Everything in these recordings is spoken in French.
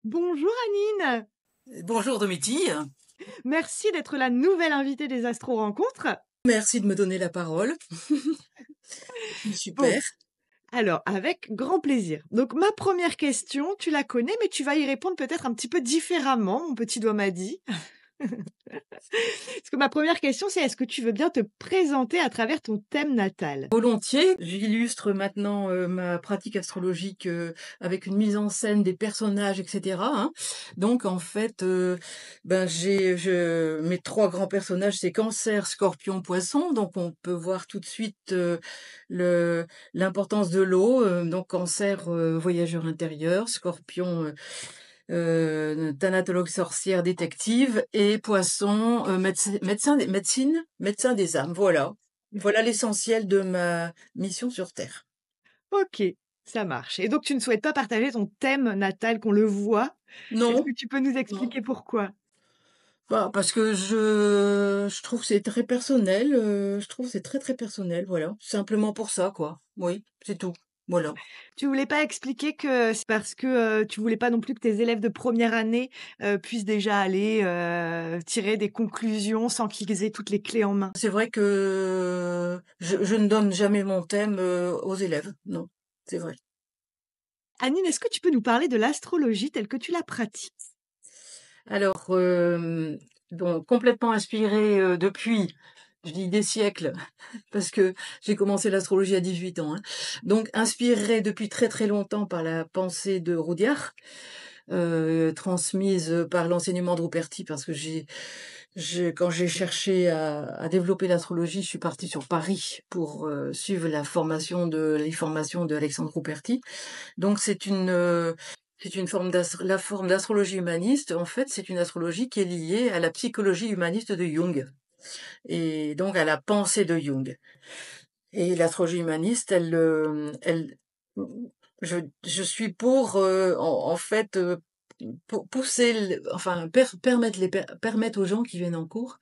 Bonjour Anine, Bonjour Domitille, merci d'être la nouvelle invitée des Astro Rencontres. merci de me donner la parole. Bon, Super. alors avec grand plaisir. Donc ma première question, tu la connais, mais tu vas y répondre peut-être un petit peu différemment, mon petit doigt m'a dit. Parce que ma première question, c'est est-ce que tu veux bien te présenter à travers ton thème natal? Volontiers, j'illustre maintenant ma pratique astrologique avec une mise en scène des personnages, etc. hein. Donc en fait, mes trois grands personnages, c'est Cancer, Scorpion, Poisson. Donc on peut voir tout de suite le l'importance de l'eau. Donc Cancer, voyageur intérieur, Scorpion, thanatologue sorcière détective et Poisson, médecin des âmes. Voilà l'essentiel de ma mission sur Terre. Ok, ça marche. Et donc tu ne souhaites pas partager ton thème natal qu'on le voit. Est-ce Non, que tu peux nous non. expliquer pourquoi? Bah, parce que je trouve que c'est très personnel, je trouve que c'est très, très personnel, voilà. Simplement pour ça, quoi. Oui, c'est tout. Voilà. Tu voulais pas expliquer que c'est parce que, tu voulais pas non plus que tes élèves de première année, puissent déjà aller, tirer des conclusions sans qu'ils aient toutes les clés en main? C'est vrai que je ne donne jamais mon thème, aux élèves, non, c'est vrai. Anine, est-ce que tu peux nous parler de l'astrologie telle que tu la pratiques? Alors, donc complètement inspirée, depuis, je dis des siècles, parce que j'ai commencé l'astrologie à 18 ans, hein. Donc inspirée depuis très, très longtemps par la pensée de Roudiard, transmise par l'enseignement de Ruperti, parce que quand j'ai cherché à développer l'astrologie, je suis partie sur Paris pour, suivre les formations d'Alexandre Ruperti. Donc c'est une forme la forme d'astrologie humaniste. En fait, c'est une astrologie qui est liée à la psychologie humaniste de Jung et donc à la pensée de Jung. Et l'astrologie humaniste, je suis pour, en fait, pour pousser, enfin permettre aux gens qui viennent en cours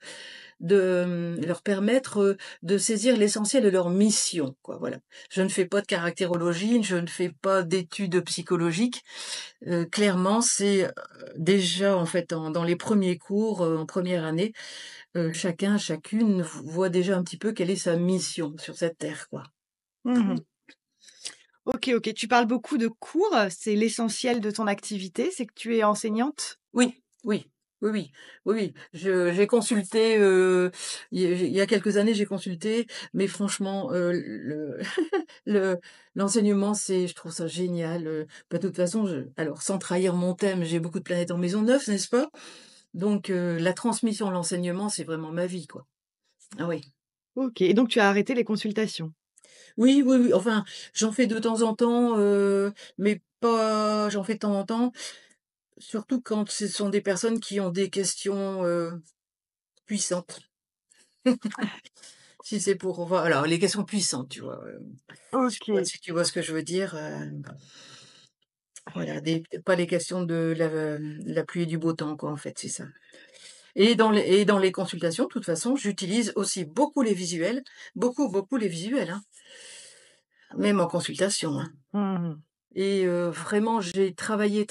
de leur permettre de saisir l'essentiel de leur mission, quoi. Voilà. Je ne fais pas de caractérologie, je ne fais pas d'études psychologiques. Clairement, c'est déjà en fait dans les premiers cours, en première année, chacune voit déjà un petit peu quelle est sa mission sur cette terre, quoi. Mmh. OK, OK. Tu parles beaucoup de cours, c'est l'essentiel de ton activité, c'est que tu es enseignante? Oui, oui, oui, oui, oui, oui. J'ai consulté, il y a quelques années, j'ai consulté, mais franchement, le l'enseignement, je trouve ça génial. Bah, de toute façon, alors sans trahir mon thème, j'ai beaucoup de planètes en maison 9, n'est-ce pas? Donc, la transmission, l'enseignement, c'est vraiment ma vie, quoi. Ah oui. OK, et donc tu as arrêté les consultations? Oui, oui, oui, enfin, j'en fais de temps en temps, mais pas j'en fais de temps en temps, surtout quand ce sont des personnes qui ont des questions, puissantes. Si c'est pour voilà, les questions puissantes, tu vois? OK. Si tu vois ce que je veux dire? Voilà, pas les questions de la pluie et du beau temps, quoi, en fait, c'est ça. Et dans les consultations, de toute façon, j'utilise aussi beaucoup les visuels, beaucoup, beaucoup les visuels, hein, même en consultation, hein. Mmh. Et vraiment, j'ai travaillé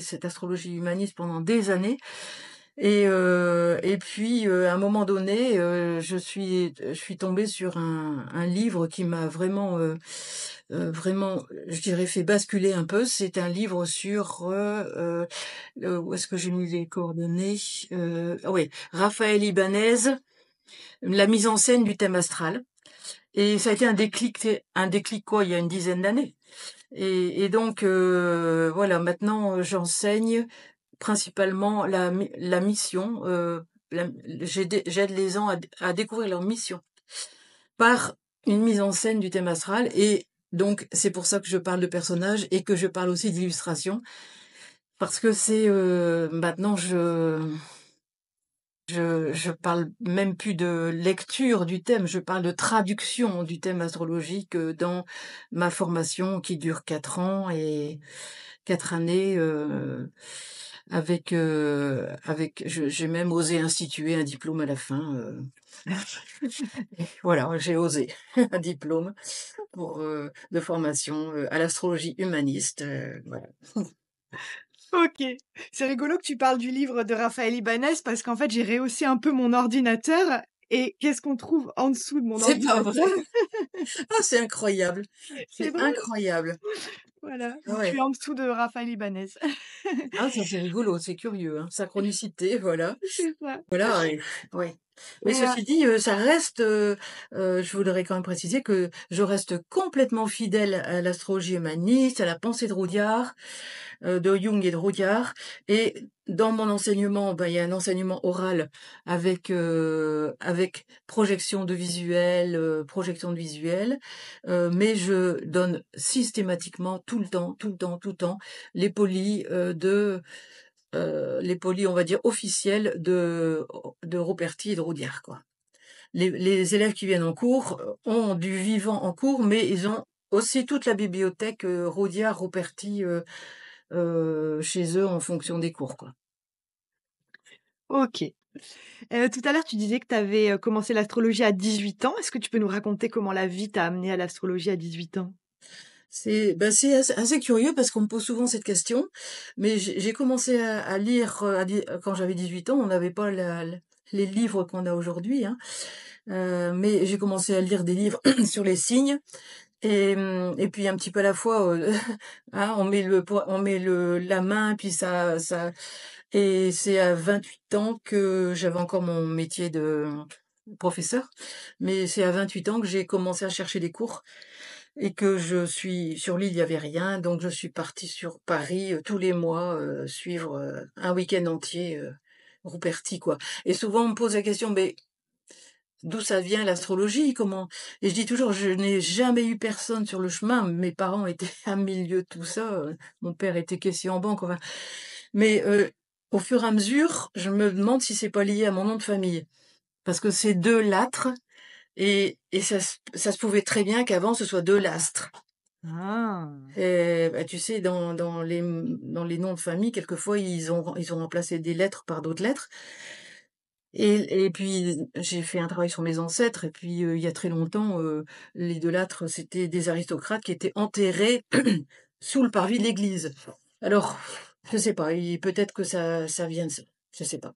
cette astrologie humaniste pendant des années et puis, à un moment donné, je suis tombée sur un livre qui m'a vraiment, vraiment, je dirais, fait basculer un peu. C'est un livre sur, où est-ce que j'ai mis les coordonnées? Ah oui, Raphaël Ibanez, La mise en scène du thème astral, et ça a été un déclic quoi, il y a une dizaine d'années. Et donc, voilà, maintenant, j'enseigne principalement la mission, j'aide les gens à découvrir leur mission par une mise en scène du thème astral, et donc c'est pour ça que je parle de personnages et que je parle aussi d'illustration, parce que maintenant je parle même plus de lecture du thème, je parle de traduction du thème astrologique, dans ma formation qui dure 4 ans, et 4 années, j'ai même osé instituer un diplôme à la fin, voilà, j'ai osé un diplôme de formation, à l'astrologie humaniste, voilà. OK. C'est rigolo que tu parles du livre de Raphaël Ibanez parce qu'en fait, j'ai rehaussé un peu mon ordinateur et qu'est-ce qu'on trouve en dessous de mon C'est pas ordinateur? vrai? Ah, c'est incroyable, C'est c'est drôle. incroyable. Voilà, Ah je ouais. suis en dessous de Raphaël Ibanez. Ah, ça, c'est rigolo, c'est curieux, hein. Synchronicité, voilà. C'est ça. Voilà et ouais. Mais Et ceci dit, ça reste, je voudrais quand même préciser que je reste complètement fidèle à l'astrologie humaniste, à la pensée de Rodiard, de Jung et de Rodiard et dans mon enseignement, il y a un enseignement oral avec projection de visuels, mais je donne systématiquement tout le temps, tout le temps, tout le temps les polis, on va dire, officiels de Roperti et de Roudiard, quoi. Les élèves qui viennent en cours ont du vivant en cours, mais ils ont aussi toute la bibliothèque Roudiard, Roperti chez eux en fonction des cours, quoi. OK. Tout à l'heure, tu disais que tu avais, commencé l'astrologie à 18 ans. Est-ce que tu peux nous raconter comment la vie t'a amené à l'astrologie à 18 ans? C'est assez curieux parce qu'on me pose souvent cette question, mais j'ai commencé à lire quand j'avais 18 ans, on n'avait pas les livres qu'on a aujourd'hui, hein, mais j'ai commencé à lire des livres sur les signes. Et puis un petit peu à la fois, hein, on met la main, puis ça et c'est à 28 ans que j'avais encore mon métier de professeur, mais c'est à 28 ans que j'ai commencé à chercher des cours et que je suis sur l'île, il y avait rien, donc je suis partie sur Paris, tous les mois, suivre, un week-end entier, Rouperti, quoi. Et souvent on me pose la question: «Mais d'où ça vient l'astrologie? Comment?» Et je dis toujours: «Je n'ai jamais eu personne sur le chemin». Mes parents étaient à milieu de tout ça, mon père était caissier en banque, enfin. Mais, au fur et à mesure, je me demande si c'est pas lié à mon nom de famille. Parce que c'est 2 Lattre et ça se pouvait très bien qu'avant ce soit 2 Lastre. Ah! Et bah, tu sais, dans les noms de famille, quelquefois, ils ont remplacé des lettres par d'autres lettres. Et puis, j'ai fait un travail sur mes ancêtres et puis, il y a très longtemps, les De Lattre, c'était des aristocrates qui étaient enterrés sous le parvis de l'église. Alors, je sais pas, peut-être que ça vient de ça, je sais pas.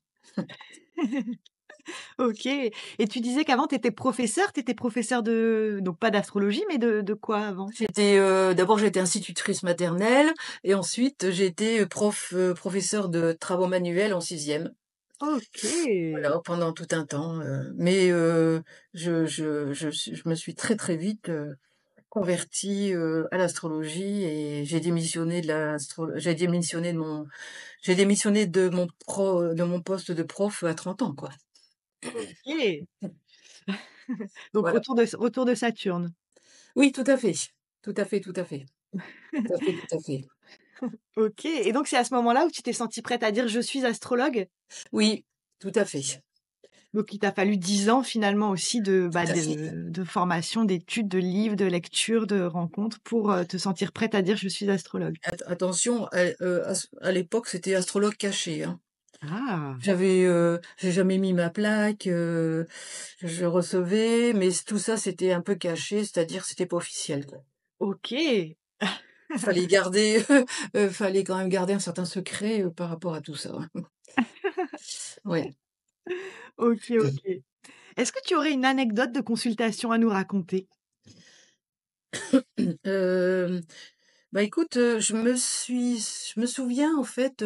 OK, et tu disais qu'avant tu étais professeur? Tu étais professeur de donc pas d'astrologie, mais de quoi avant? D'abord j'étais institutrice maternelle et ensuite j'ai été professeure de travaux manuels en 6e. OK. Voilà, pendant tout un temps, mais je me suis très, très vite, convertie, à l'astrologie et j'ai démissionné de mon poste de prof à 30 ans, quoi. OK. Donc Voilà. retour de Saturne. Oui, tout à fait. Tout à fait, tout à fait. Tout à fait, tout à fait. OK, et donc c'est à ce moment-là où tu t'es sentie prête à dire: «Je suis astrologue»? Oui, tout à fait. Donc il t'a fallu 10 ans finalement aussi de, Tout bah, à fait. de formation, d'études, de livres, de lecture, de rencontres pour, te sentir prête à dire: «Je suis astrologue». Attention, à l'époque, c'était astrologue caché, hein. Ah! J'ai jamais mis ma plaque, je recevais, mais tout ça, c'était un peu caché, c'est-à-dire c'était pas officiel, quoi. OK. Fallait garder, fallait quand même garder un certain secret, par rapport à tout ça, ouais. Ouais. OK, OK. Est-ce que tu aurais une anecdote de consultation à nous raconter? Hem, Bah, écoute, je me souviens en fait,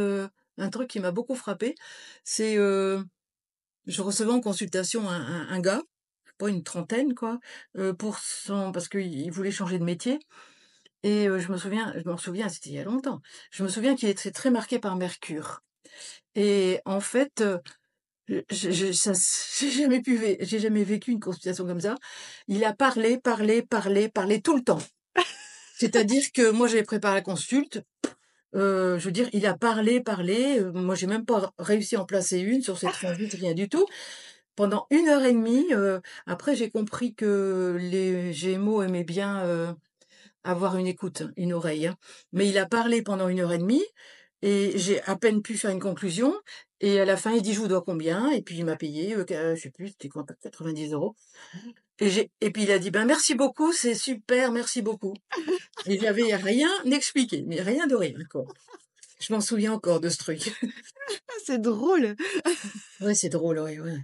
un truc qui m'a beaucoup frappé, c'est, je recevais en consultation un gars, pas une trentaine quoi, parce qu'il voulait changer de métier et je m'en souviens, c'était il y a longtemps. Je me souviens qu'il était très marqué par Mercure et en fait, je ça j'ai jamais vécu une consultation comme ça. Il a parlé, parlé, parlé, parlé tout le temps. C'est-à-dire que moi, j'avais préparé la consulte, je veux dire, il a parlé, parlé, moi, j'ai même pas réussi à en placer une sur ces 30 minutes, rien du tout. Pendant 1 heure et demie, après j'ai compris que les Gémeaux aimaient bien, avoir une écoute, une oreille, hein. Mais il a parlé pendant 1 heure et demie et j'ai à peine pu faire une conclusion et à la fin, il dit: «Je vous dois combien?» Et puis il m'a payé, je sais plus, c'était quoi, 90 € et puis il a dit: «Ben, merci beaucoup, c'est super, merci beaucoup». Et j'avais rien expliqué, mais rien de rien, quoi. Je m'en souviens encore de ce truc. Ah, c'est drôle! Ouais, c'est drôle, ouais, ouais.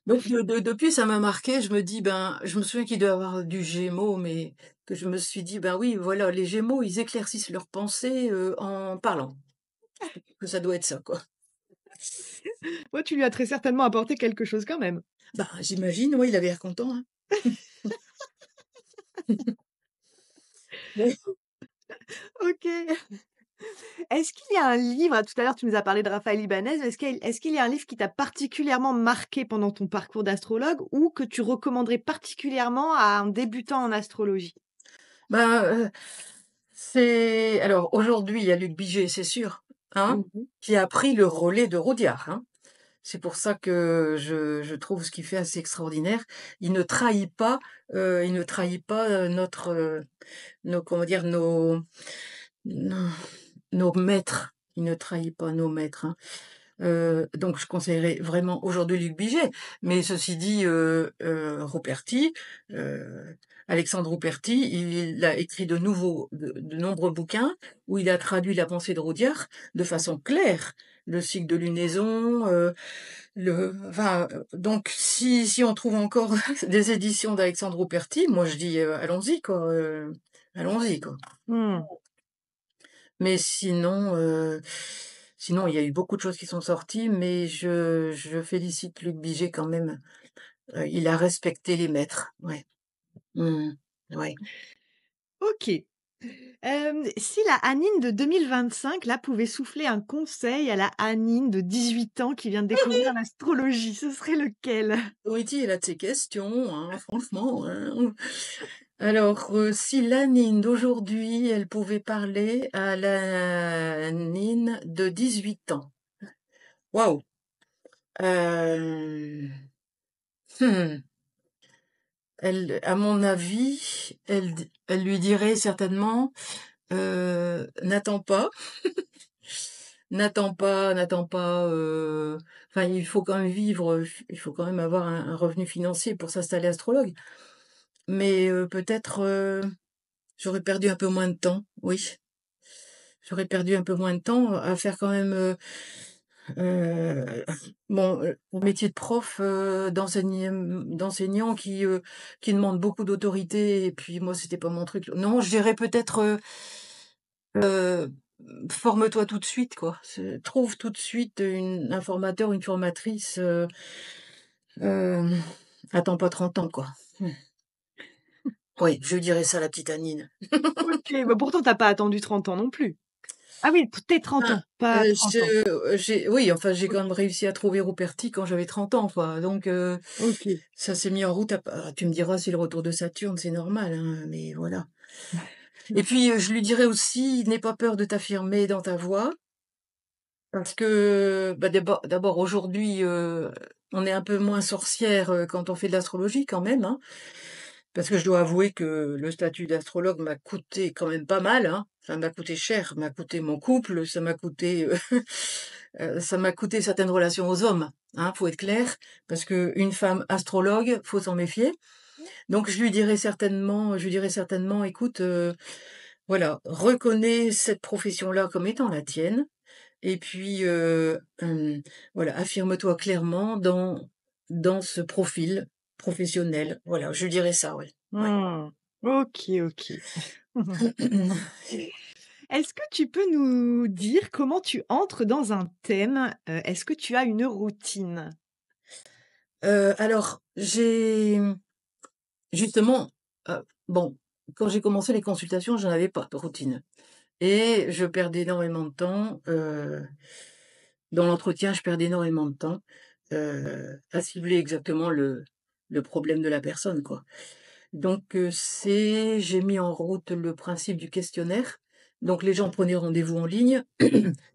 Donc depuis, ça m'a marqué. Je me dis, ben, je me souviens qu'il doit avoir du Gémeaux, mais que je me suis dit, ben oui, voilà, les Gémeaux, ils éclaircissent leurs pensées en parlant. Que ça doit être ça, quoi. Ouais, tu lui as très certainement apporté quelque chose quand même. Bah, j'imagine, ouais, il avait l'air content, hein. Ouais. OK. Est-ce qu'il y a un livre tout à l'heure, tu nous as parlé de Raphaël Ibanez, est-ce qu'il y a un livre qui t'a particulièrement marqué pendant ton parcours d'astrologue ou que tu recommanderais particulièrement à un débutant en astrologie? Ben, c'est alors aujourd'hui, il y a Luc Biget, c'est sûr, hein, Mmh. qui a pris le relais de Rodiard, hein. C'est pour ça que je trouve ce qu'il fait assez extraordinaire. Il ne trahit pas, notre, nos comment dire? Nos nos maîtres. Il ne trahit pas nos maîtres, hein. Donc je conseillerais vraiment aujourd'hui Luc Biget. Mais ceci dit, Ruperti, heu, Alexandre Ruperti, il a écrit de nombreux bouquins où il a traduit la pensée de Rodiard de façon claire. Le cycle de lunaison, donc si on trouve encore des éditions d'Alexandre Ruperti, moi je dis, allons-y quoi, allons-y quoi. Mmh. Mais sinon il y a eu beaucoup de choses qui sont sorties, mais je félicite Luc Biget quand même, il a respecté les maîtres, ouais. Mmh. Ouais. OK. Si la Anine de 2025, là, pouvait souffler un conseil à la Anine de 18 ans qui vient de découvrir l'astrologie, ce serait lequel? Rudy, il a de ses questions, hein, franchement, hein. Alors, si la Nine d'aujourd'hui, elle pouvait parler à la Nine de 18 ans. Waouh! Hem, mmh, à mon avis, elle lui dirait certainement, «N'attends pas, n'attends pas, enfin, il faut quand même vivre, il faut quand même avoir un revenu financier pour s'installer astrologue». Mais, peut-être, j'aurais perdu un peu moins de temps, oui. J'aurais perdu un peu moins de temps à faire quand même, heu, bon, mon métier de prof, d'enseignant qui demande beaucoup d'autorité et puis moi c'était pas mon truc. Non, je dirais peut-être, heu, forme-toi tout de suite quoi. Trouve tout de suite un formateur, une formatrice, hem, attends pas 30 ans quoi. Mmh. Oui, je dirais ça à la petite Anine. OK, bah, pourtant tu as pas attendu 30 ans non plus. Ah oui, tes 30 Ah, ans, pas 30 ans. j'ai oui, enfin, j'ai quand même OK, réussi à trouver Ruperti quand j'avais 30 ans, quoi, donc OK. ça s'est mis en route tu me diras, c'est le retour de Saturne, c'est normal, hein, mais voilà. Et puis, je lui dirais aussi: «N'aie pas peur de t'affirmer dans ta voix», parce que, bah, d'abord aujourd'hui, on est un peu moins sorcière, quand on fait de l'astrologie quand même, hein. Parce que je dois avouer que le statut d'astrologue m'a coûté quand même pas mal, hein. Ça m'a coûté cher, m'a coûté mon couple, ça m'a coûté, ça m'a coûté certaines relations aux hommes, hein, faut être clair. Parce qu'une femme astrologue, faut s'en méfier. Donc je lui dirais certainement: «Écoute, voilà, reconnais cette profession-là comme étant la tienne et puis, voilà, affirme-toi clairement dans ce profil professionnel». Voilà, je lui dirais ça, ouais. Ouais. Mmh. OK, OK. Est-ce que tu peux nous dire comment tu entres dans un thème? Est-ce que tu as une routine? Alors justement, bon, quand j'ai commencé les consultations, je n'avais pas de routine et je perdais énormément de temps, dans l'entretien, je perdais énormément de temps, à cibler exactement le problème de la personne, quoi. Donc j'ai mis en route le principe du questionnaire. Donc les gens prenaient rendez-vous en ligne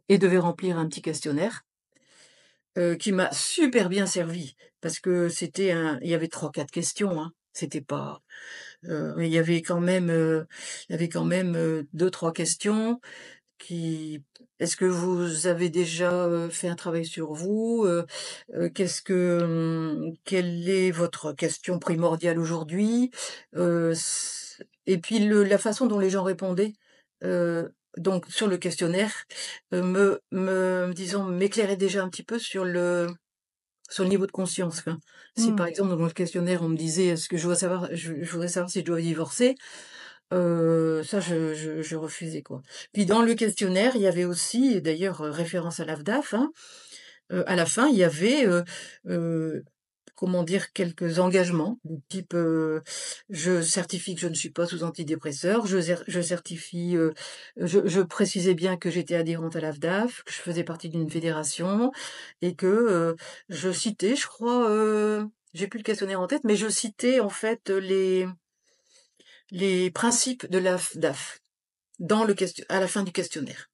et devaient remplir un petit questionnaire, qui m'a super bien servi parce que il y avait trois quatre questions, hein. C'était pas, mais il y avait quand même, 2-3 questions qui est-ce que vous avez déjà, fait un travail sur vous? Quelle est votre question primordiale aujourd'hui? S Et puis la façon dont les gens répondaient, donc sur le questionnaire, disons, m'éclairait déjà un petit peu sur le niveau de conscience. Enfin, si Mmh. par exemple dans le questionnaire on me disait: «Est-ce que je voudrais savoir si je dois divorcer?» Ça je refusais, quoi. Puis dans le questionnaire, il y avait aussi, et d'ailleurs, référence à l'AFDAF, hein, à la fin, il y avait, heu, comment dire? Quelques engagements du type, je certifie que je ne suis pas sous antidépresseur, je certifie, je précisais bien que j'étais adhérente à l'AFDAF, que je faisais partie d'une fédération et que, je citais, je crois, j'ai plus le questionnaire en tête, mais je citais en fait, les principes de l'AFDAF dans le question à la fin du questionnaire.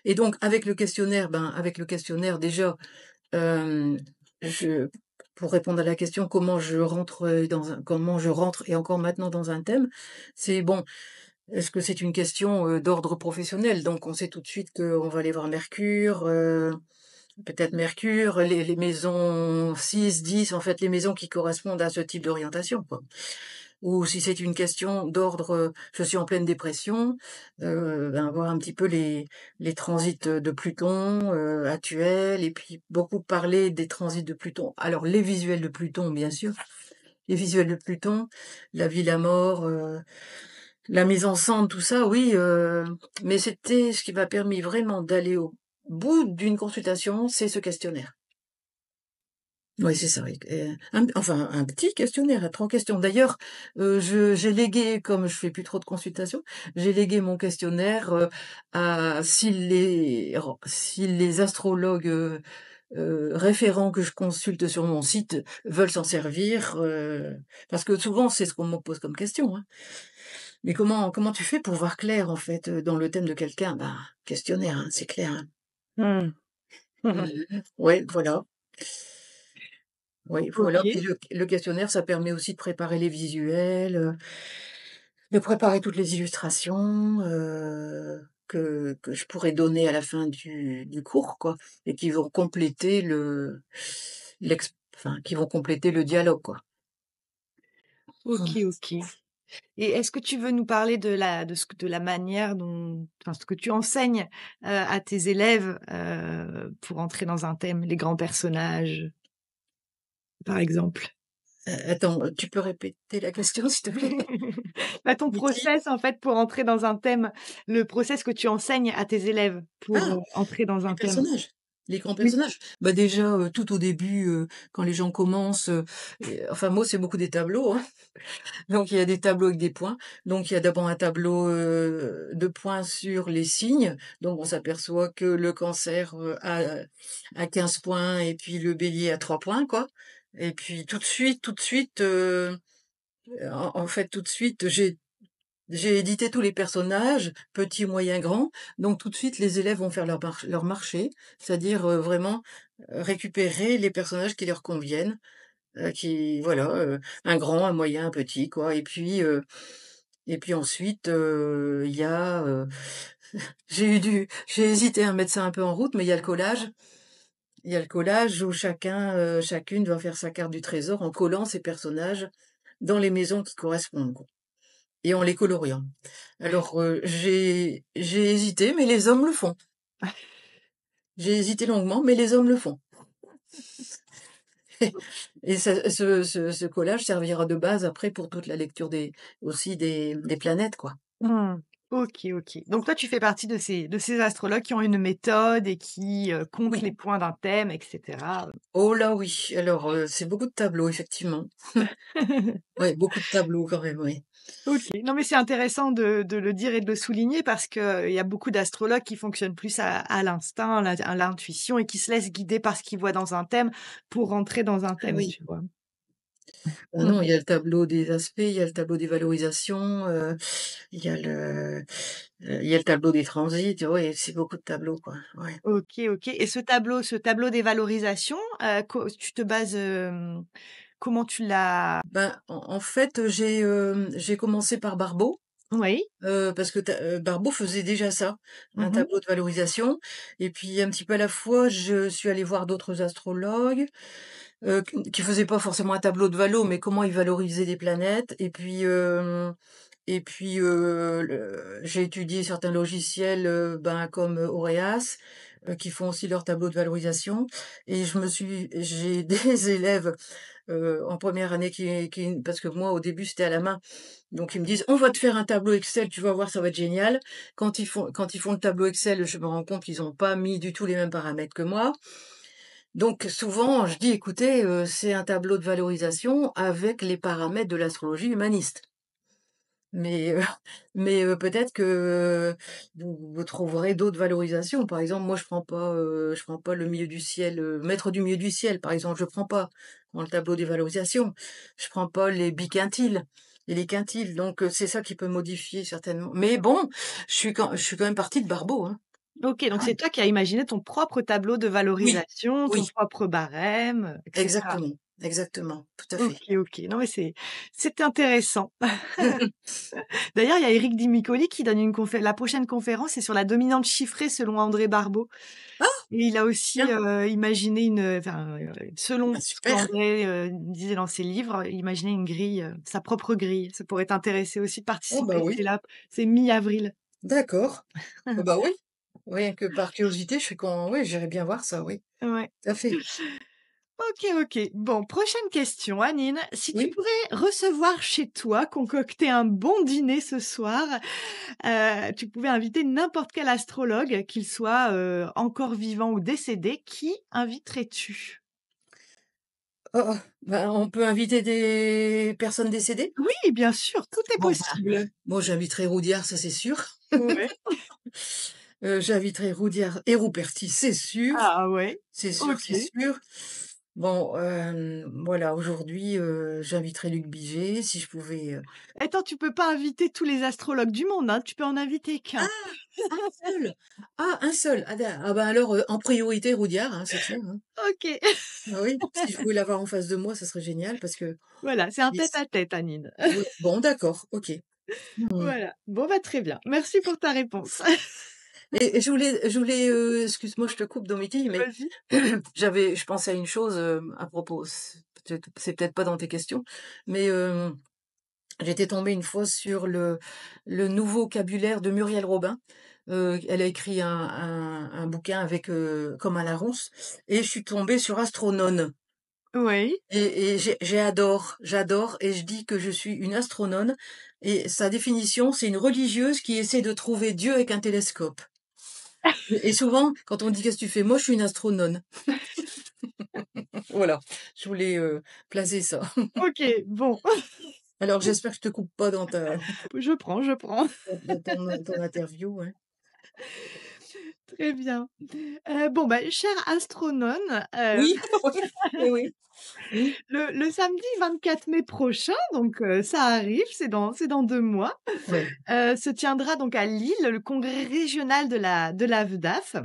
Et donc avec le questionnaire déjà, hem, je pour répondre à la question comment je rentre et encore maintenant dans un thème, c'est bon, est-ce que c'est une question, d'ordre professionnel? Donc on sait tout de suite qu'on va aller voir Mercure, peut-être Mercure, les maisons 6, 10, en fait les maisons qui correspondent à ce type d'orientation, quoi. Ou si c'est une question d'ordre, je suis en pleine dépression, ben, voir un petit peu les transits, de Pluton, actuels, et puis beaucoup parler des transits de Pluton. Alors les visuels de Pluton, bien sûr, les visuels de Pluton, la vie, la mort, la mise en scène, tout ça, oui, mais c'était ce qui m'a permis vraiment d'aller au bout d'une consultation, c'est ce questionnaire. Oui, c'est ça, oui, un petit questionnaire à 3 questions. D'ailleurs, je j'ai légué, comme je fais plus trop de consultations, j'ai légué mon questionnaire, à si les astrologues, référents que je consulte sur mon site veulent s'en servir, parce que souvent c'est ce qu'on me pose comme question, hein. Mais comment tu fais pour voir clair, en fait, dans le thème de quelqu'un? Ben, questionnaire, hein, c'est clair, hein. Mmh. Ouais, voilà. Oui, voilà, puis OK. le questionnaire, ça permet aussi de préparer les visuels, de préparer toutes les illustrations, que je pourrais donner à la fin du cours, quoi, et qui vont compléter qui vont compléter le dialogue, quoi. OK, Mmh. OK. Et est-ce que tu veux nous parler de la manière dont enfin, ce que tu enseignes, à tes élèves, pour entrer dans un thème, les grands personnages, par exemple? Attends, tu peux répéter la question, s'il te plaît? Bah, ton Les qui? process, en fait, pour entrer dans un thème, le process que tu enseignes à tes élèves pour, Ah! entrer dans Les un thème. personnages, les grands Oui. personnages. Bah, déjà, tout au début, quand les gens commencent, enfin moi c'est beaucoup des tableaux, hein. Donc il y a des tableaux avec des points. Donc il y a d'abord un tableau, de points sur les signes. Donc on s'aperçoit que le Cancer, a 15 points et puis le Bélier a 3 points, quoi. Et puis tout de suite, en fait tout de suite, j'ai édité tous les personnages, petits, moyens, grands, donc tout de suite les élèves vont faire leur marché, c'est-à-dire, vraiment, récupérer les personnages qui leur conviennent, qui voilà, un grand, un moyen, un petit, quoi. Et puis ensuite, il y a, j'ai hésité à mettre ça un peu en route, mais il y a le collage. Il y a le collage où chacune va faire sa carte du trésor en collant ses personnages dans les maisons qui correspondent, quoi, et en les coloriant. Alors, j'ai hésité, mais les hommes le font. J'ai hésité longuement, mais les hommes le font. Et ce collage servira de base après pour toute la lecture des planètes, quoi. Mmh. OK, OK. Donc toi, tu fais partie de ces astrologues qui ont une méthode et qui, comptent Oui. les points d'un thème et cetera. Oh là oui, alors, c'est beaucoup de tableaux effectivement. Ouais, beaucoup de tableaux quand même, oui. OK. Non, mais c'est intéressant de le dire et de le souligner parce qu'il y a beaucoup d'astrologues qui fonctionnent plus à l'instinct, à l'intuition et qui se laissent guider par ce qu'ils voient dans un thème pour rentrer dans un Ah thème, oui. tu vois? Ah non, il Mmh. y a le tableau des aspects, il y a le tableau des valorisations, il y a le tableau des transits, ouais, c'est beaucoup de tableaux, quoi, ouais. OK, OK. Et ce tableau des valorisations, co tu te bases, comment tu l'as Ben, en fait, j'ai commencé par Barbeau. oui? Parce que Barbeau faisait déjà ça, un Mmh. tableau de valorisation, et puis un petit peu à la fois, je suis allée voir d'autres astrologues, qui faisaient pas forcément un tableau de valo, mais comment ils valorisaient des planètes, et puis, Et puis, j'ai étudié certains logiciels, comme Aureas, qui font aussi leur tableau de valorisation et j'ai des élèves, en première année parce que moi, au début, c'était à la main. Donc ils me disent: «On va te faire un tableau Excel, tu vas voir, ça va être génial». Quand ils font le tableau Excel, je me rends compte qu'ils ont pas mis du tout les mêmes paramètres que moi. Donc souvent, je dis: «Écoutez, c'est un tableau de valorisation avec les paramètres de l'astrologie humaniste». Mais, peut-être que vous trouverez d'autres valorisations. Par exemple, moi, je prends pas le milieu du ciel, maître du milieu du ciel, par exemple, je prends pas dans le tableau des valorisations. Je prends pas les biquintiles et les quintiles, donc c'est ça qui peut modifier certainement. Mais bon, je suis quand même partie de Barbeau, hein. OK, donc Ah c'est toi qui as imaginé ton propre tableau de oui, valorisation, ton oui, propre barème, et cetera. exactement, exactement, tout à OK, fait. OK. Non, mais c'est intéressant. D'ailleurs, il y a Éric Dimicoli qui donne une confé la prochaine conférence, c'est sur la dominante chiffrée selon André Barbeau Ah! et il a aussi, Bien, imaginé selon bah, ce que super. André, disait dans ses livres, imaginer une grille, sa propre grille. Ça pourrait t'intéresser aussi de Oh bah participer, oui, c'est là, c'est mi-avril. d'accord. Oh bah oui. Rien que par curiosité, je suis oui, j'irais bien voir ça, oui, Ouais. tout à fait. OK, OK. Bon, prochaine question, Anine. Si tu Oui. pouvais recevoir chez toi, concocter un bon dîner ce soir, tu pouvais inviter n'importe quel astrologue, qu'il soit, encore vivant ou décédé, qui inviterais-tu? Oh, oh, bah, on peut inviter des personnes décédées? Oui, bien sûr, tout est Bon, bah, possible. moi j'inviterai Roudiard, ça c'est sûr. Ouais. J'inviterai Roudiard et Rouperti, c'est sûr. Ah ouais. C'est sûr, OK. c'est sûr. Bon, voilà, aujourd'hui, j'inviterai Luc Biget si je pouvais, Attends, tu peux pas inviter tous les astrologues du monde, hein, tu peux en inviter ah! qu'un. Un seul! Ah, un seul! Ah bah, alors, en priorité Roudiard, hein, c'est sûr, hein. OK. Ah oui, si je pouvais l'avoir en face de moi, ça serait génial parce que Voilà, c'est un il s tête-à-tête, Anine. oui, bon d'accord, OK. Mmh. Voilà. Bon, bah, très bien. Merci pour ta réponse. Et je voulais, excuse-moi, je te coupe Domitille, mais Vas-y. je pensais à une chose, à propos, c'est peut-être pas dans tes questions, mais j'étais tombée une fois sur le nouveau vocabulaire de Muriel Robin. Elle a écrit un bouquin avec, comme un Larousse et je suis tombée sur astronone Oui. et j'adore et je dis que je suis une astronone et sa définition, c'est une religieuse qui essaie de trouver Dieu avec un télescope. Et souvent, quand on dit: «Qu'est-ce que tu fais?» «Moi, je suis une astronone». Voilà, je voulais, placer ça. OK, bon, Alors j'espère que je te coupe pas dans je prends, je prends. ton interview, hein. Très bien. Bon, bah, cher astronome, Oui, oui, oui, oui, le samedi 24 mai prochain, donc ça arrive, c'est dans 2 mois, ouais. se tiendra donc à Lille le congrès régional de la VDAF.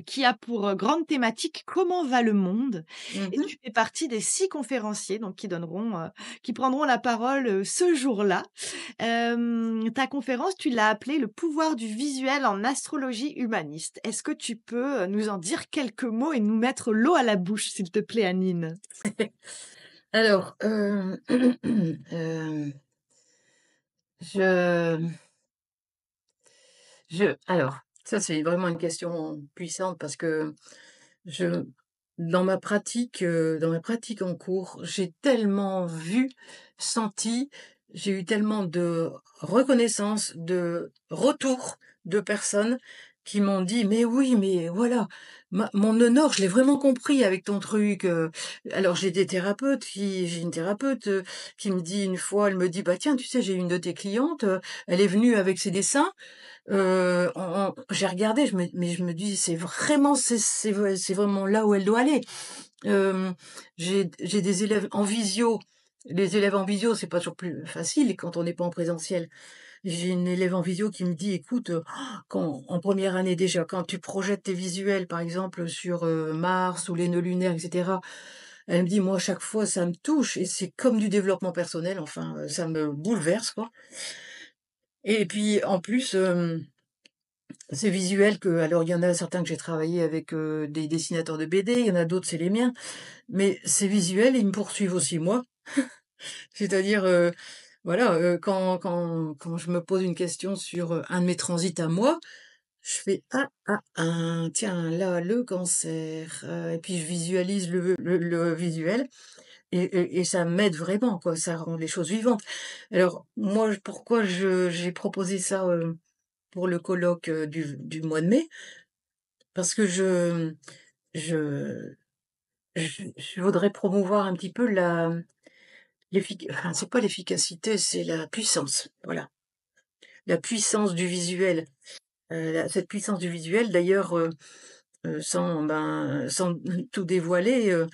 Qui a pour, grande thématique «Comment va le monde?» et Mmh. tu fais partie des 6 conférenciers donc qui prendront la parole, ce jour-là. Ta conférence, tu l'as appelée «Le pouvoir du visuel en astrologie humaniste». Est-ce que tu peux, nous en dire quelques mots et nous mettre l'eau à la bouche, s'il te plaît, Anine? Alors, je alors, ça, c'est vraiment une question puissante parce que je dans ma pratique en cours, j'ai tellement vu, senti, j'ai eu tellement de reconnaissance, de retours de personnes qui m'ont dit: «Mais oui, mais voilà, mon nœud je l'ai vraiment compris avec ton truc», alors j'ai une thérapeute, qui me dit une fois, elle me dit: «Bah tiens, tu sais, j'ai une de tes clientes, elle est venue avec ses dessins, j'ai regardé, je me dis: «C'est vraiment c'est vraiment là où elle doit aller». J'ai des élèves en visio. Les élèves en visio, c'est pas toujours plus facile quand on n'est pas en présentiel. J'ai une élève en visio qui me dit: «Écoute, quand en première année déjà, quand tu projettes tes visuels, par exemple, sur, Mars ou les nœuds lunaires et cetera», elle me dit: «Moi, à chaque fois, ça me touche et c'est comme du développement personnel, enfin, ça me bouleverse, quoi». Et puis, en plus, ces visuels alors il y en a certains que j'ai travaillé avec, des dessinateurs de BD, il y en a d'autres, c'est les miens. Mais ces visuels, ils me poursuivent aussi moi. C'est-à-dire, Voilà, quand je me pose une question sur, un de mes transits à moi, je fais: «Ah, tiens, là, le cancer», et puis je visualise le visuel et ça m'aide vraiment, quoi, ça rend les choses vivantes. Alors moi, pourquoi j'ai proposé ça, pour le colloque, du mois de mai? Parce que je je voudrais promouvoir un petit peu enfin, c'est pas l'efficacité, c'est la puissance, voilà. La puissance du visuel, cette puissance du visuel d'ailleurs, sans tout dévoiler,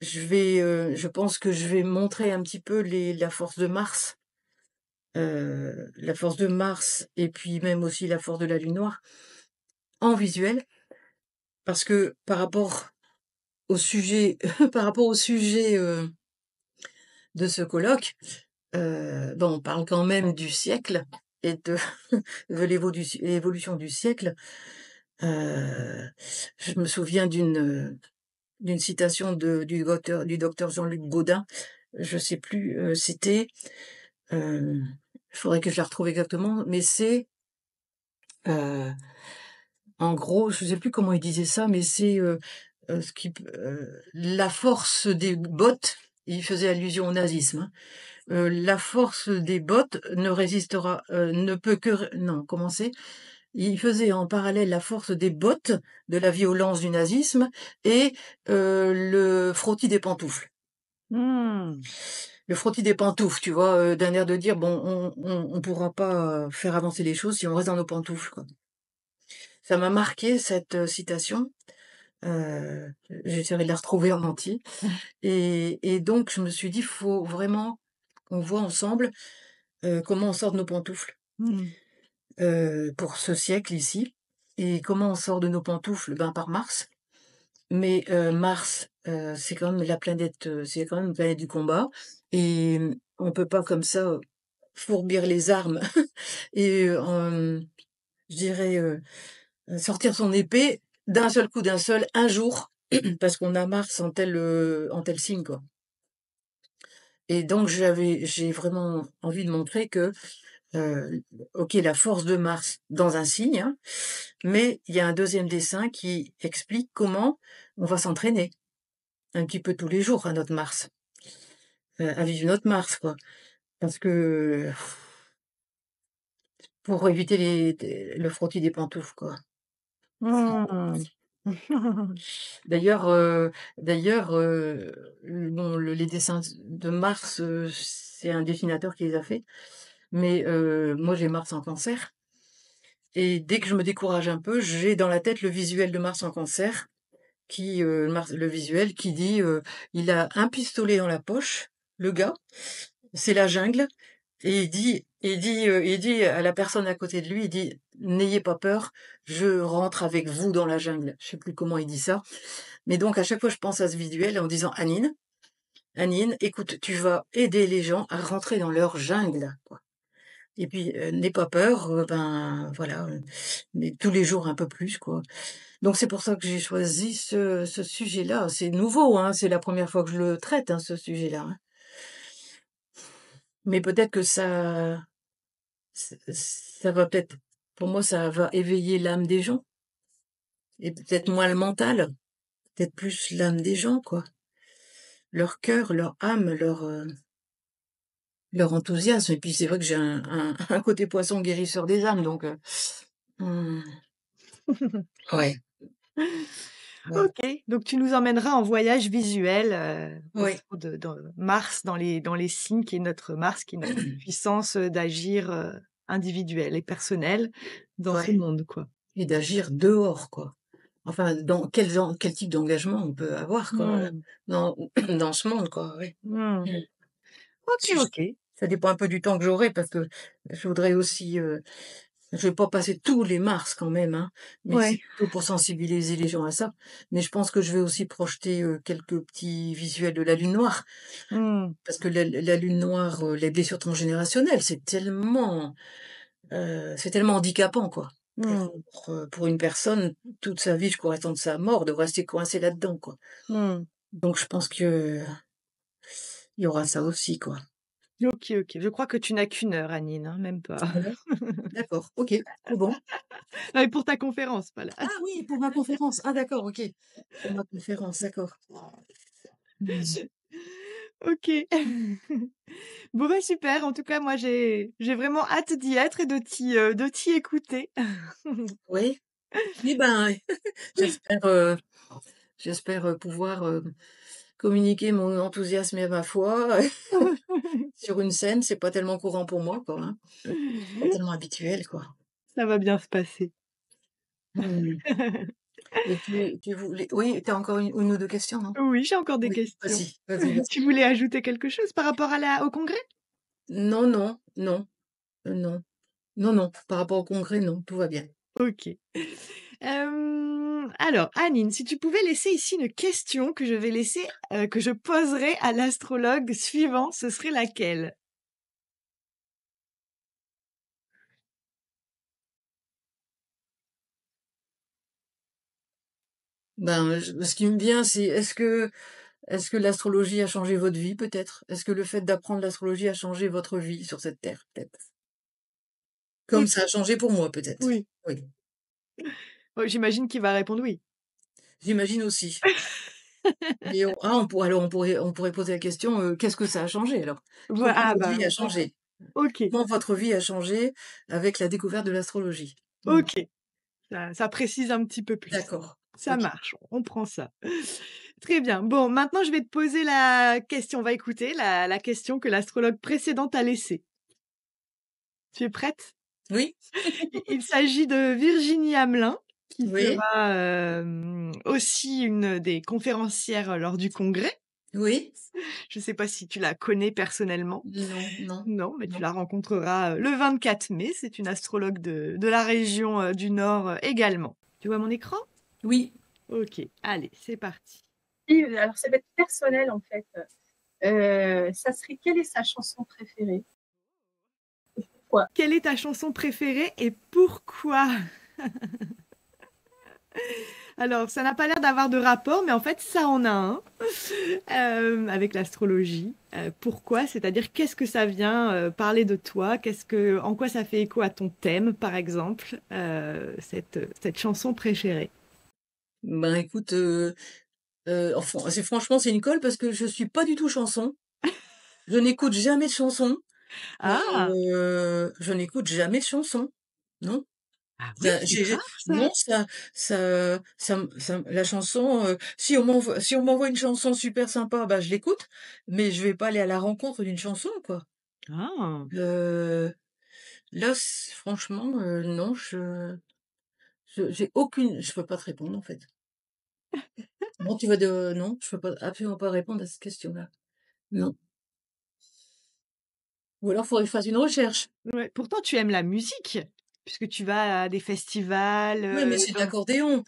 je pense que je vais montrer un petit peu la force de Mars et puis même aussi la force de la lune noire en visuel. Parce que par rapport au sujet par rapport au sujet, de ce colloque, bon, on parle quand même du siècle et de de l'évolution du siècle. Heu, je me souviens d'une citation du docteur Jean-Luc Gaudin, je sais plus, c'était, il faudrait que je la retrouve exactement, mais c'est, heu, en gros, je sais plus comment il disait ça, mais c'est, ce qui p la force des bottes, il faisait allusion au nazisme, hein. La force des bottes ne peut que non, comment c'est? Il faisait en parallèle la force des bottes, de la violence du nazisme et le frottis des pantoufles. Mmh. Le frottis des pantoufles, tu vois? D'un air de dire: «Bon, on pourra pas, faire avancer les choses si on reste dans nos pantoufles», quoi. Ça m'a marqué cette, citation, j'essaierai de la retrouver en entier et donc je me suis dit: «Faut vraiment qu'on voit ensemble, comment on sort de nos pantoufles». Mmh. Pour ce siècle ici. Et comment on sort de nos pantoufles? Ben, par Mars. Mais, Mars, c'est quand même c'est quand même une planète du combat et on peut pas comme ça, fourbir les armes et je dirais, sortir son épée d'un seul coup, un jour, parce qu'on a Mars en tel signe, quoi. Et donc j'ai vraiment envie de montrer que, OK, la force de Mars dans un signe, hein, mais il y a un deuxième dessin qui explique comment on va s'entraîner un petit peu tous les jours à notre Mars, à vivre notre Mars, quoi. Parce que pour éviter le frottis des pantoufles, quoi. Mmh. D'ailleurs, heu bon, les dessins de Mars, c'est un dessinateur qui les a faits, mais moi j'ai Mars en Cancer et dès que je me décourage un peu, j'ai dans la tête le visuel de Mars en Cancer le visuel qui dit, il a un pistolet dans la poche, le gars, c'est la jungle et il dit à la personne à côté de lui, il dit: «N'ayez pas peur, je rentre avec vous dans la jungle». Je sais plus comment il dit ça, mais donc à chaque fois je pense à ce visuel en disant: Anine, écoute, tu vas aider les gens à rentrer dans leur jungle, quoi et puis, n'aie pas peur, ben, voilà, mais tous les jours un peu plus, quoi. Donc c'est pour ça que j'ai choisi ce sujet-là. C'est nouveau, hein, c'est la première fois que je le traite, hein, ce sujet-là, hein. Mais peut-être que ça va peut-être pour moi, ça va éveiller l'âme des gens et peut-être moins le mental, peut-être plus l'âme des gens, quoi. Leur cœur, leur âme, leur enthousiasme et puis c'est vrai que j'ai un côté poisson guérisseur des âmes donc mmh, ouais, ouais, OK, donc tu nous emmèneras en voyage visuel, ouais. autour de Mars dans les signes qui est notre Mars, qui est notre puissance, d'agir, individuelle et personnelle dans ce Ouais monde, quoi. et d'agir dehors, quoi. Enfin, dans quel type d'engagement on peut avoir, quoi, Mmh. dans dans ce monde, quoi, ouais. Mmh. Mmh. OK, Si j OK. Ça dépend un peu du temps que j'aurai parce que je voudrais aussi, je vais pas passer tous les mars quand même, hein, mais c'est Ouais. plutôt pour sensibiliser les gens à ça. Mais je pense que je vais aussi projeter, quelques petits visuels de la lune noire Mmh. parce que la lune noire, les blessures transgénérationnelles, c'est tellement handicapant, quoi, Mmh. pour une personne, toute sa vie jusqu'au restant de sa mort, de rester coincée là-dedans, quoi. Mmh. Donc je pense que il y aura ça aussi, quoi. OK, OK. Je crois que tu n'as qu'1 heure, Anine, hein, même pas. 1 heure? D'accord, OK, c'est bon. Non, mais pour ta conférence, pas là. Ah oui, pour ma conférence. Ah d'accord, OK. Pour ma conférence, d'accord. Mmh. OK. Bon, bah, super. En tout cas, moi, j'ai vraiment hâte d'y être et de t'y écouter. Oui. Eh ben, j'espère, j'espère, pouvoir, communiquer mon enthousiasme et ma foi sur une scène. C'est pas tellement courant pour moi, quoi, hein. Pas tellement habituel, quoi. Ça va bien se passer. Mmh. Et tu voulais oui, tu as encore une ou 2 questions, non? Oui, j'ai encore des Oui, questions. vas-y, vas-y, Tu vas-y. voulais ajouter quelque chose par rapport à la au congrès? Non, non, non, non. Non, non, par rapport au congrès, non, tout va bien. OK. Alors Anine, si tu pouvais laisser ici une question que je poserai à l'astrologue suivant, ce serait laquelle? Ben, ce qui me vient, c'est est-ce que l'astrologie a changé votre vie peut-être? Est-ce que le fait d'apprendre l'astrologie a changé votre vie sur cette terre, peut-être? Comme ça a OK, changé pour moi peut-être. oui. Oui, J'imagine qu'il va répondre oui. j'imagine aussi. Mais on pourrait poser la question, qu'est-ce que ça a changé alors? Comment Ah votre bah, vie a changé? OK, Comment votre vie a changé avec la découverte de l'astrologie? Mmh. OK. Ça précise un petit peu plus. D'accord. Ça OK. marche, on prend ça. Très bien. Bon, maintenant je vais te poser la question. On va écouter la question que l'astrologue précédente a laissée. Tu es prête? Oui, Il s'agit de Virginie Hamelin, qui oui, sera, aussi une des conférencières lors du congrès. oui. Je ne sais pas si tu la connais personnellement? Non, non, Non, mais tu non. la rencontreras, le 24 mai. C'est une astrologue de la région, du Nord, également. Tu vois mon écran? Oui. OK, allez, c'est parti. Et alors ça va être personnel en fait. Ça serait quelle est sa chanson préférée? Pourquoi? Quelle est ta chanson préférée et pourquoi? Alors, ça n'a pas l'air d'avoir de rapport, mais en fait, ça en a un, avec l'astrologie. Pourquoi? C'est-à-dire, qu'est-ce que ça vient, parler de toi? En quoi ça fait écho à ton thème, par exemple, cette chanson préférée? Ben, écoute, enfin, c'est une colle parce que je suis pas du tout chanson. Je n'écoute jamais de chansons. Ah! Je n'écoute jamais de chansons. Non. Ah oui, Ça c'est j'ai rare ça! non, la chanson, si on m'envoie une chanson super sympa, bah, je l'écoute, mais je vais pas aller à la rencontre d'une chanson, quoi. Ah! Heu, là, franchement, non, j'ai aucune je peux pas te répondre, en fait. Non, je peux pas absolument pas répondre à cette question-là. Non. Ou alors faudrait que je fasse une recherche. Ouais, pourtant tu aimes la musique, puisque tu vas à des festivals, Ouais, mais c'est de dans l'accordéon.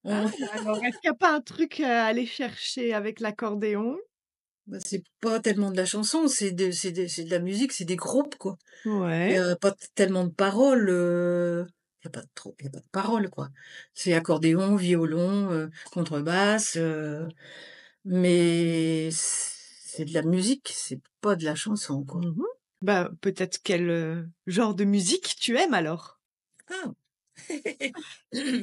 ah, On alors est-ce qu'il y a pas un truc à aller chercher avec l'accordéon? Bah, c'est pas tellement de la chanson, c'est de la musique, c'est des groupes, quoi. Il y Ouais. a pas tellement de paroles, il y a pas de paroles, quoi. C'est accordéon, violon, contrebasse, mais c'est de la musique, c'est pas de la chanson, quoi. Mmh. Bah, peut-être quel, genre de musique tu aimes alors? Ah!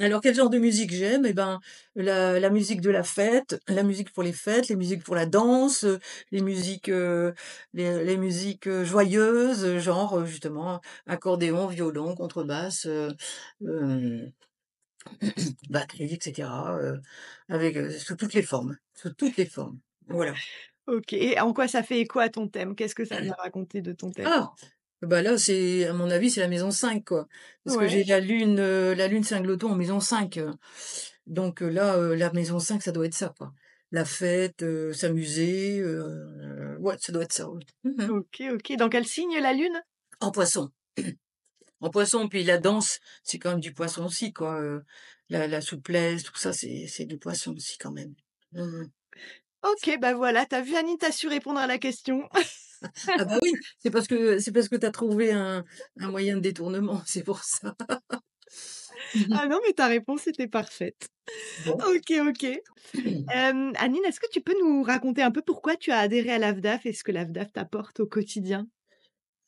Alors quel genre de musique j'aime? Eh ben, la musique de la fête, la musique pour les fêtes, les musiques pour la danse, les musiques, les musiques, joyeuses, genre, justement accordéon, violon, contrebasse, hem, batterie et cetera, avec, sous toutes les formes, sous toutes les formes. Voilà. OK, et en quoi ça fait écho à ton thème? Qu'est-ce que ça vient raconter de ton thème? Ah! Bah, là, c'est à mon avis, c'est la maison 5 quoi. Parce que Ouais, j'ai la lune Singleton en maison 5 donc là, la maison 5 ça doit être ça, quoi. La fête, s'amuser, ouais, ça doit être ça, oui. Mmh. OK, OK. Dans quel signe la lune? En Poisson. En Poisson, puis la danse, c'est quand même du Poisson aussi, quoi, la souplesse, tout ça, c'est du Poisson aussi quand même. Mmh. OK, bah, voilà, tu vu Annie, tu su répondre à la question. Ah bah oui, c'est parce que tu as trouvé un moyen de détournement, c'est pour ça. Ah non, mais ta réponse était parfaite. Bon. OK, OK. Anine, est-ce que tu peux nous raconter un peu pourquoi tu as adhéré à l'AFDAF et ce que l'AFDAF t'apporte au quotidien?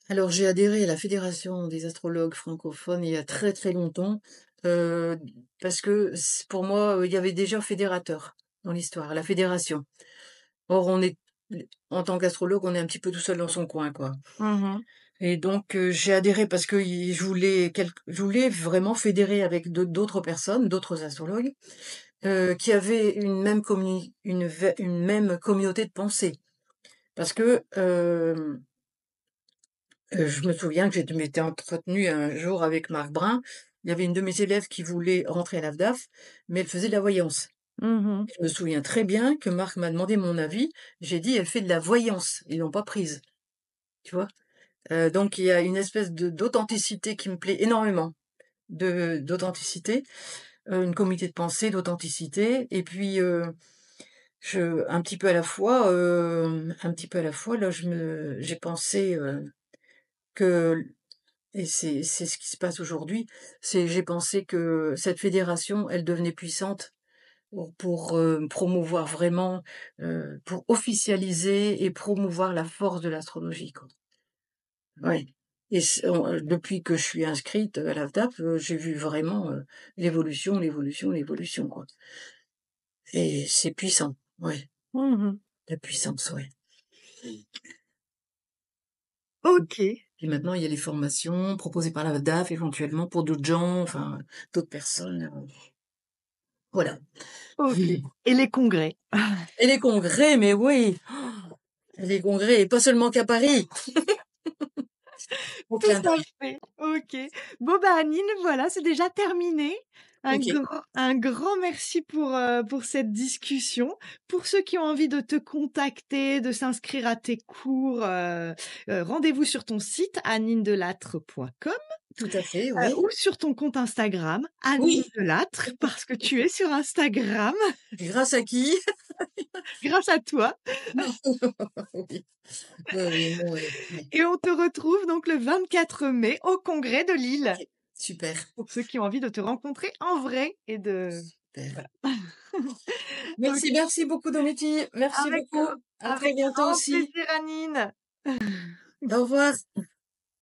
Alors, j'ai adhéré à la Fédération des astrologues francophones il y a très, très longtemps, heu, parce que pour moi, il y avait déjà fédérateur dans l'histoire, la fédération. Or, en tant qu'astrologue, on est un petit peu tout seul dans son coin, quoi. Mmh. Et donc, j'ai adhéré parce que je voulais vraiment fédérer avec d'autres personnes, d'autres astrologues, qui avaient une même communauté de pensée. Parce que, je me souviens que je m'étais entretenue un jour avec Marc Brun. Il y avait une de mes élèves qui voulait rentrer à l'AFDAF, mais elle faisait de la voyance. Mmh. Je me souviens très bien que Marc m'a demandé mon avis. J'ai dit: «Elle fait de la voyance». Ils l'ont pas prise, tu vois? Donc il y a une espèce d'authenticité qui me plaît énormément, d'authenticité, une communauté de pensée, d'authenticité et puis, je un petit peu à la fois, là, j'ai pensé, que et c'est ce qui se passe aujourd'hui, j'ai pensé que cette fédération, elle devenait puissante pour promouvoir vraiment, pour officialiser et promouvoir la force de l'astrologie, quoi. Ouais et depuis que je suis inscrite à l'AFDAP, j'ai vu vraiment, l'évolution, quoi et c'est puissant, ouais, Mmh. la puissance, ouais. OK, Et maintenant, il y a les formations proposées par l'AFDAF éventuellement pour d'autres gens, enfin, d'autres personnes, voilà. OK. Et les congrès? Et les congrès, mais oui! Les congrès et pas seulement qu'à Paris. Au Tout clin à d'œil. fait, OK. Bon, bah, Anine, voilà, c'est déjà terminé. OK. Un grand merci pour cette discussion. Pour ceux qui ont envie de te contacter, de s'inscrire à tes cours, rendez-vous sur ton site aninedelattre.com, Tout à fait, oui. ou sur ton compte Instagram, Anine Oui, Delattre, parce que tu es sur Instagram grâce à qui? grâce à toi. Oui. Oui, oui, non, oui, oui. Et on te retrouve donc le 24 mai au congrès de Lille, OK, super, pour ceux qui ont envie de te rencontrer en vrai et de super. voilà. OK. Merci, merci beaucoup Domiti. Merci Avec, beaucoup. À très avec bientôt grand aussi. plaisir, Anine. Au revoir.